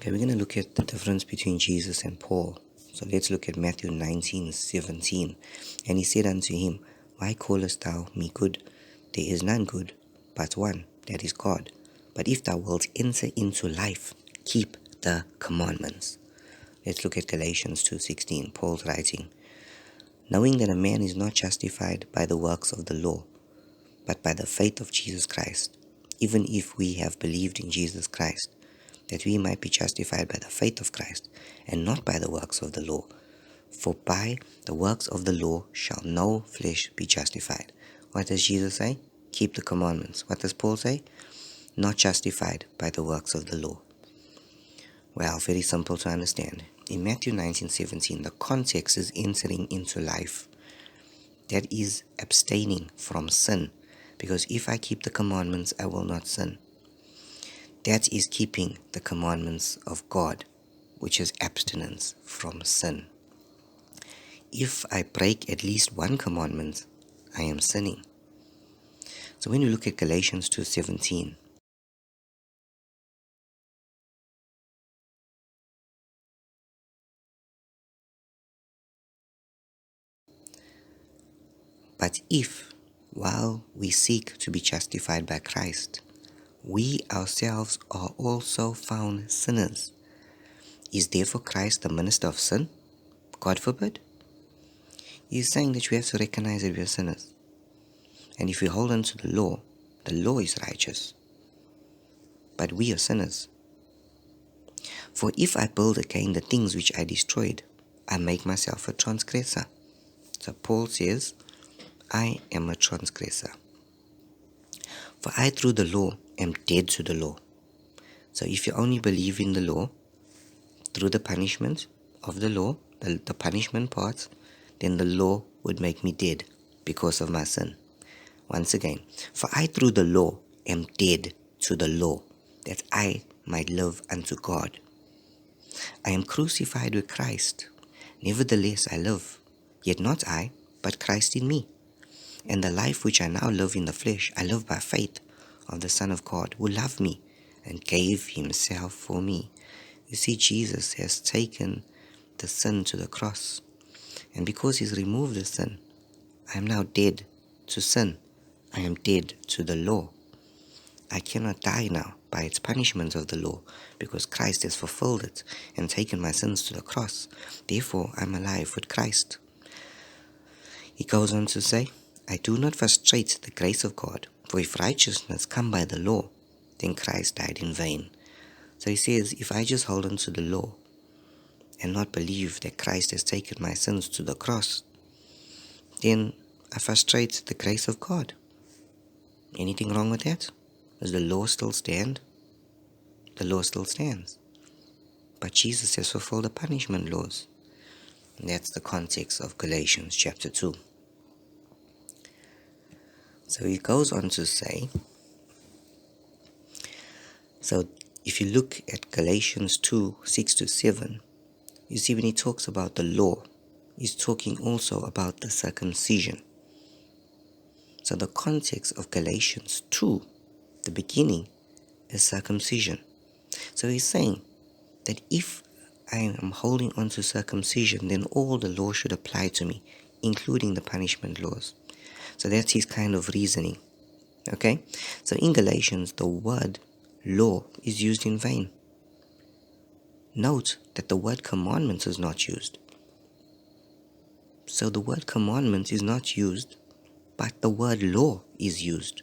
Okay, we're going to look at the difference between Jesus and Paul. So let's look at Matthew 19:17. And he said unto him, Why callest thou me good? There is none good, but one, that is God. But if thou wilt enter into life, keep the commandments. Let's look at Galatians 2:16. Paul's writing, Knowing that a man is not justified by the works of the law, but by the faith of Jesus Christ, even if we have believed in Jesus Christ, that we might be justified by the faith of Christ, and not by the works of the law. For by the works of the law shall no flesh be justified. What does Jesus say? Keep the commandments. What does Paul say? Not justified by the works of the law. Well, very simple to understand. In Matthew 19:17, the context is entering into life. That is abstaining from sin. Because if I keep the commandments, I will not sin. That is keeping the commandments of God, which is abstinence from sin. If I break at least one commandment, I am sinning. So when you look at Galatians 2:17, but if, while we seek to be justified by Christ, we ourselves are also found sinners, is therefore Christ the minister of sin? God forbid. He is saying that we have to recognize that we are sinners. And if we hold on to the law is righteous. But we are sinners. For if I build again the things which I destroyed, I make myself a transgressor. So Paul says, I am a transgressor. For I through the law am dead to the law. So if you only believe in the law, through the punishment of the law, the punishment part, then the law would make me dead because of my sin. Once again, for I through the law am dead to the law, that I might live unto God. I am crucified with Christ. Nevertheless I live, yet not I, but Christ in me. And the life which I now live in the flesh, I live by faith of the Son of God, who loved me and gave himself for me. You see, Jesus has taken the sin to the cross. And because he's removed the sin, I am now dead to sin. I am dead to the law. I cannot die now by its punishment of the law, because Christ has fulfilled it and taken my sins to the cross. Therefore, I'm alive with Christ. He goes on to say, I do not frustrate the grace of God, for if righteousness come by the law, then Christ died in vain. So he says, if I just hold on to the law and not believe that Christ has taken my sins to the cross, then I frustrate the grace of God. Anything wrong with that? Does the law still stand? The law still stands. But Jesus has fulfilled the punishment laws. And that's the context of Galatians chapter 2. So he goes on to say, so if you look at Galatians 2:6-7, you see when he talks about the law, he's talking also about the circumcision. So the context of Galatians 2, the beginning, is circumcision. So he's saying that if I am holding on to circumcision, then all the law should apply to me, including the punishment laws. So that's his kind of reasoning. Okay? So in Galatians, the word law is used in vain. Note that the word commandments is not used. So the word commandment is not used, but the word law is used.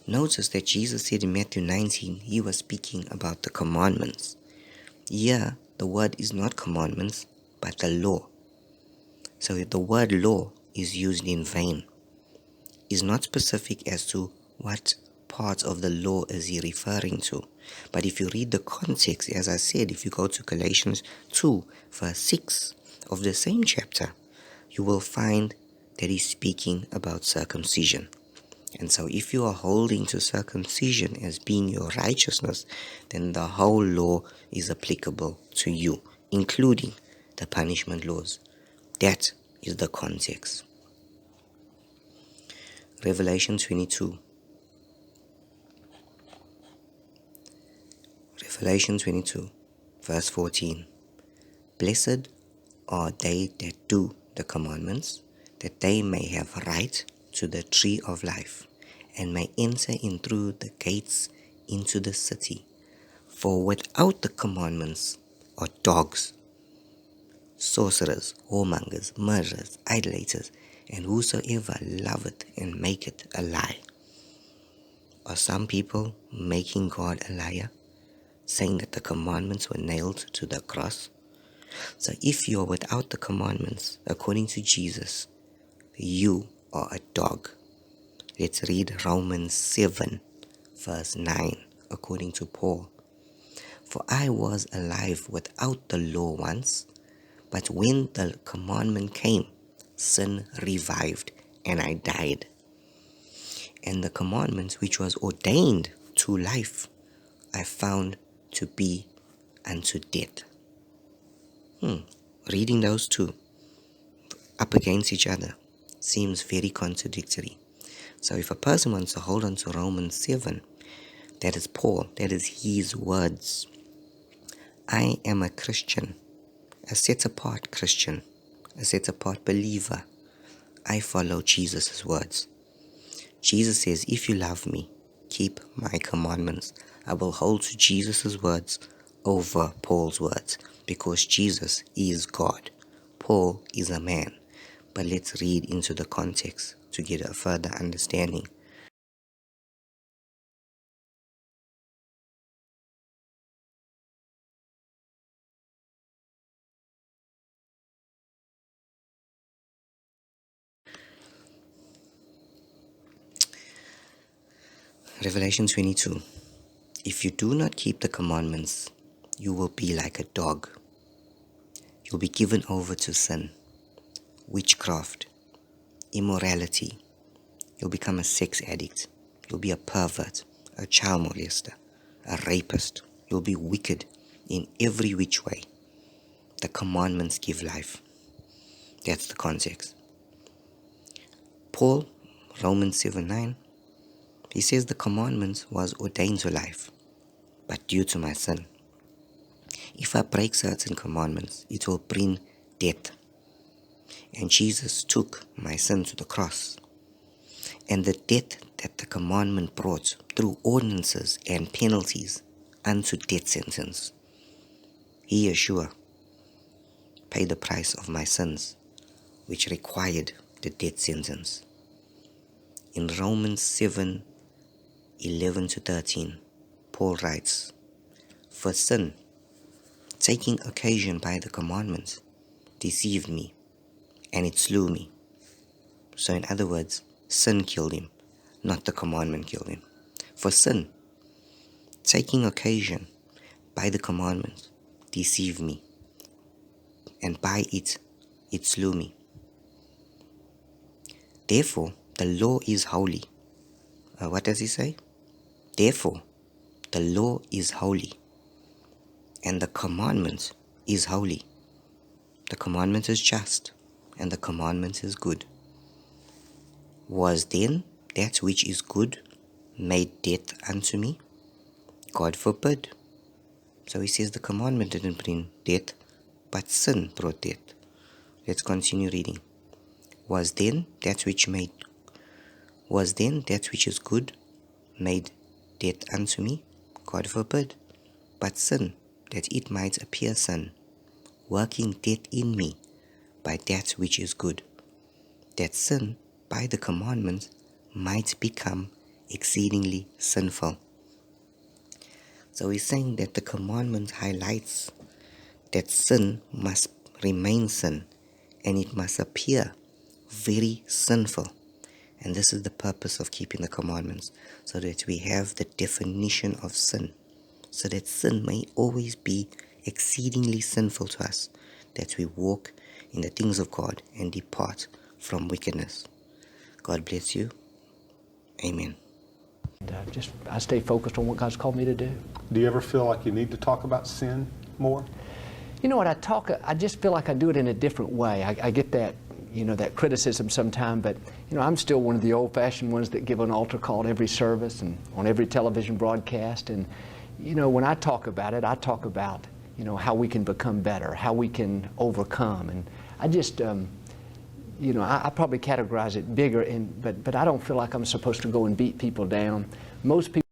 Notice that Jesus said in Matthew 19, he was speaking about the commandments. Here, the word is not commandments, but the law. So the word law is used in vain. It's not specific as to what part of the law is he referring to. But if you read the context, as I said, if you go to Galatians 2, verse 6 of the same chapter, you will find that he's speaking about circumcision. And so if you are holding to circumcision as being your righteousness, then the whole law is applicable to you, including the punishment laws. That is the context. Revelation 22. Revelation 22. Verse 14. Blessed are they that do the commandments, that they may have right to the tree of life, and may enter in through the gates into the city. For without the commandments are dogs, sorcerers, whoremongers, murderers, idolaters, and whosoever loveth and maketh a lie. Are some people making God a liar, saying that the commandments were nailed to the cross? So if you are without the commandments, according to Jesus, you are a dog. Let's read Romans 7, verse 9, according to Paul. For I was alive without the law once, but when the commandment came, sin revived, and I died. And the commandment which was ordained to life, I found to be unto death. Reading those two up against each other seems very contradictory. So if a person wants to hold on to Romans 7, that is Paul, that is his words. I am a Christian, a set-apart Christian, a set-apart believer. I follow Jesus' words. Jesus says, if you love me, keep my commandments. I will hold to Jesus' words over Paul's words, because Jesus is God. Paul is a man. But let's read into the context to get a further understanding. Revelation 22. If you do not keep the commandments, you will be like a dog. You'll be given over to sin, witchcraft, immorality. You'll become a sex addict. You'll be a pervert, a child molester, a rapist. You'll be wicked in every which way. The commandments give life. That's the context. Paul, Romans 7:9, he says the commandment was ordained to life, but due to my sin. If I break certain commandments, it will bring death. And Jesus took my sin to the cross. And the death that the commandment brought through ordinances and penalties unto death sentence, he, Yeshua, paid the price of my sins, which required the death sentence. In Romans 7:11-13, Paul writes, for sin, taking occasion by the commandments, deceived me, and it slew me. So in other words, sin killed him, not the commandment killed him. For sin, taking occasion by the commandments, deceived me, and by it slew me. Therefore, the law is holy. What does he say? Therefore, the law is holy, and the commandment is holy. The commandment is just, and the commandment is good. Was then that which is good made death unto me? God forbid. So he says the commandment didn't bring death, but sin brought death. Let's continue reading. Was then that which is good made death unto me? God forbid. But sin, that it might appear sin, working death in me by that which is good, that sin by the commandment might become exceedingly sinful. So he's saying that the commandment highlights that sin must remain sin, and it must appear very sinful. And this is the purpose of keeping the commandments, so that we have the definition of sin, so that sin may always be exceedingly sinful to us, that we walk in the things of God and depart from wickedness. God bless you. Amen. I stay focused on what God's called me to do. Do you ever feel like you need to talk about sin more? You know what, I just feel like I do it in a different way. I get that, that criticism sometime, but, I'm still one of the old-fashioned ones that give an altar call at every service and on every television broadcast. And, when I talk about it, I talk about you know, how we can become better, how we can overcome. And I just, you know, I probably categorize it bigger, but I don't feel like I'm supposed to go and beat people down. Most people